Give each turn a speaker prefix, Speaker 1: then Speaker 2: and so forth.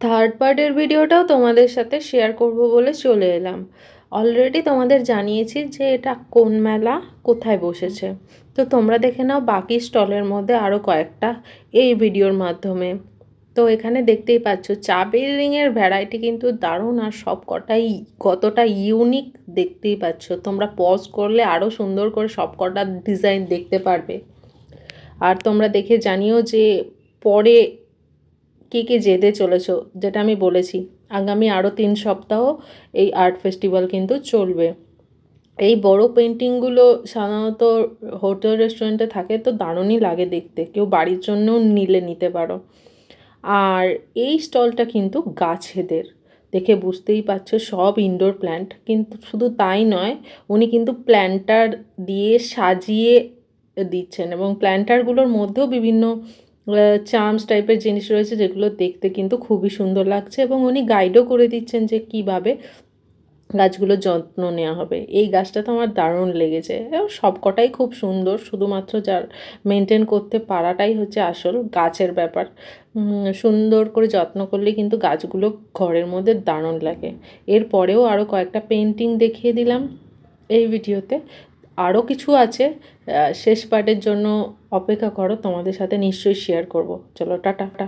Speaker 1: Third পার্টের ভিডিওটাও তোমাদের সাথে শেয়ার করব বলে চলে এলাম। অলরেডি তোমাদের জানিয়েছি যে এটা কোন মেলা, কোথায় বসেছে। তো তোমরা দেখে নাও বাকি স্টলের মধ্যে আরও কয়েকটা এই ভিডিওর মাধ্যমে। তো এখানে দেখতেই পাচ্ছ চাবির রিংয়ের ভ্যারাইটি কিন্তু দারুণ, আর সব কটাই কতটা ইউনিক দেখতেই পাচ্ছ। তোমরা পজ করলে আরও সুন্দর করে সব কটা ডিজাইন দেখতে পারবে। আর তোমরা দেখে জানিও যে পরে কী কী যেতে চলেছো, যেটা আমি বলেছি আগামী আরও 3 সপ্তাহ এই আর্ট ফেস্টিভ্যাল কিন্তু চলবে। এই বড় পেন্টিংগুলো সাধারণত হোটেল রেস্টুরেন্টে থাকে, তো দারুণই লাগে দেখতে, কেউ বাড়ির জন্যও নিতে পারো। আর এই স্টলটা কিন্তু গাছেদের, দেখে বুঝতেই পারছো সব ইনডোর প্ল্যান্ট। কিন্তু শুধু তাই নয়, উনি কিন্তু প্ল্যান্টার দিয়ে সাজিয়ে দিচ্ছেন, এবং প্ল্যান্টারগুলোর মধ্যেও বিভিন্ন চার্মস টাইপের জিনিস রয়েছে, যেগুলো দেখতে কিন্তু খুবই সুন্দর লাগছে, এবং উনি গাইডও করে দিচ্ছেন যে কিভাবে গাছগুলোর যত্ন নেওয়া হবে। এই গাছটা তো আমার দারুণ লেগেছে, এবং সব কটাই খুব সুন্দর, শুধুমাত্র যার মেনটেন করতে পারাটাই হচ্ছে আসল গাছের ব্যাপার। সুন্দর করে যত্ন করলে কিন্তু গাছগুলো ঘরের মধ্যে দারুণ লাগে। এরপরেও আরও কয়েকটা পেন্টিং দেখিয়ে দিলাম এই ভিডিওতে, আরও কিছু আছে। শেষ পার্টের জন্য অপেক্ষা করো, তোমাদের সাথে নিশ্চয়ই শেয়ার করব। চলো টাটা।